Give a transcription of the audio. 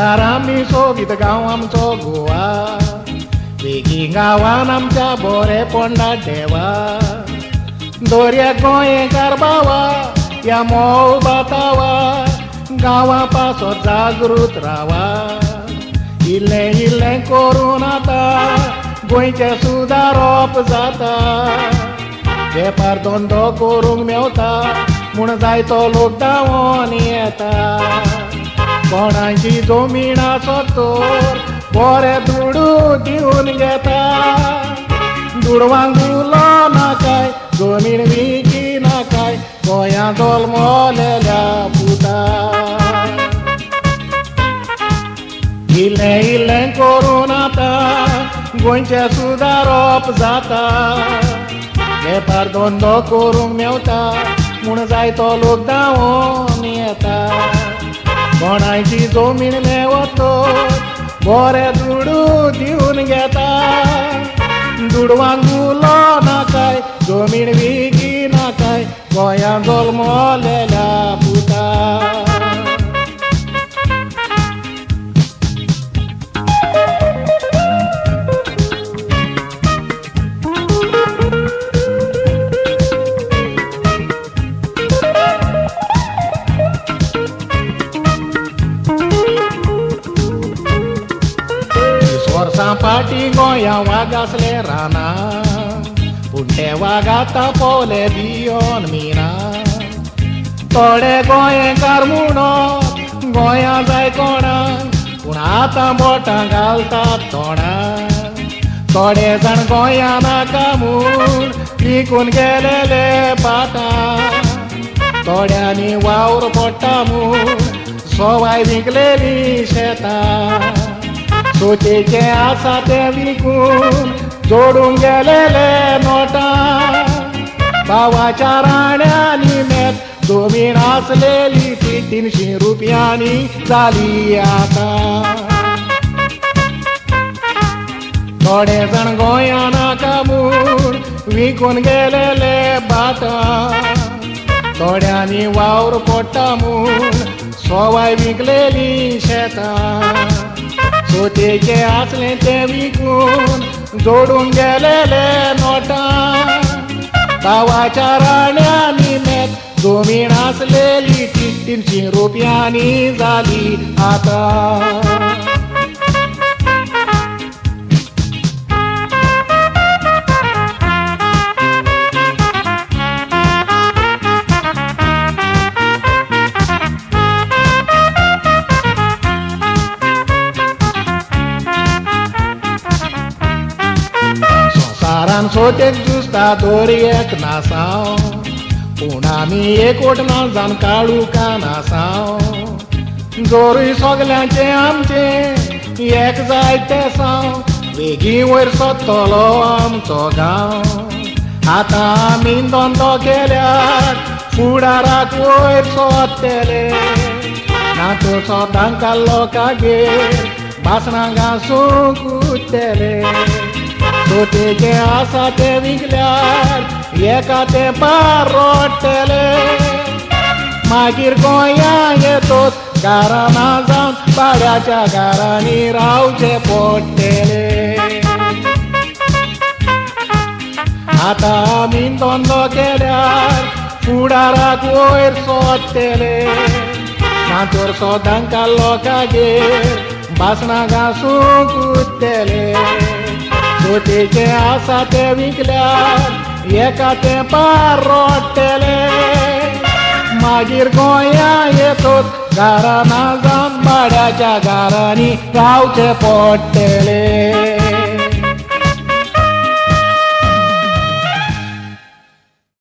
शेजार आमी सोबीत गांव आमचो गोवा वेगी गांवान आमच्या बरे पोंडा देवा दोर्या गोंयकार बावा या मोव बातावा गांवा पासो जागृत रावा इल्लें इल्लें करून आतां गोंयचें सुदारप जाता वेपार धंदो करूंक मेवता म्हूण जायतो लोक धांवोन येता कोणाची जमीन आसत तर बरें दुडू दिवन घेता दुडवांक उलो नाकाय जमीन विकी नाकाय गोंया जल्मलेल्या पुता इल्लें इल्लें करून आतां गोंयचें सुदारप जाता वेपार धंदो करूंक मेवता म्हूण जायतो लोक धांवोन येता कोणाची जमीन मेवत बरें दुडू दिवन घेता दुडवांक उलो नाकाय जमीन विकी नाकाय गोंया जल्मलेल्या पुता वर्सां फाटी गोंया वाग आसले राना पूण ते वाग आतां पोवले भियोन मिना थोडे गोंयकार म्हणत गोंया जाय कोणाक पूण आतां बोटां घालतात तोंडाक थोडे जाण गोंया नाका म्हूण विकून गेलेले पाटां थोड्यांनी वावर पडटा म्हूण सवाय विकलेली शेतां सोचेचे आसा ते विकून जोडून गेलेले नोटां भावाच्या राण्यांनी मेत जमीन आसलेली ती 300 रुपयांनी जाली आतां थोडे जाण गोंया नाका म्हूण विकून गेलेले बाटां थोड्यांनी वावर पडटा म्हूण सवाय विकलेली शेतां सोतेचे आसले ते विकून जोडून गेलेले नोटां भावाच्या राण्यांनी मेत जमीन आसलेली ती 300 रुपयांनी जाली आतां संवसारान सोतेक जुस्ता दोरयेक नासांव पूण आमी एकवटना जावन काळुका नासांव जोरूय सगल्यांचे आमचे एक जाय ते साव वेगी वयर सोदतलो आमचो गांव आतां आमी धंदो केल्यार फुडाराक वयर सोदतले ना तो सोदांक लोकांगेर बासणां घासूंक उरतले सोतेचे आसा ते विकल्यार एका ते पार रोडटले मागीर गोंया येतोच घराना जावन भाड्याच्या घरांनी रावचे पडटले आतां आमी धंदो केल्यार फुडाराक वयर सोदतले ना तर सोदांक लोकांगेर बासणां घासूंक उरतले सोतेचे आसा ते विकल्यार एका ते पार रोडटले मागीर गोंया येतोच घराना जावन भाड्याच्या घरांनी रावचे पडटले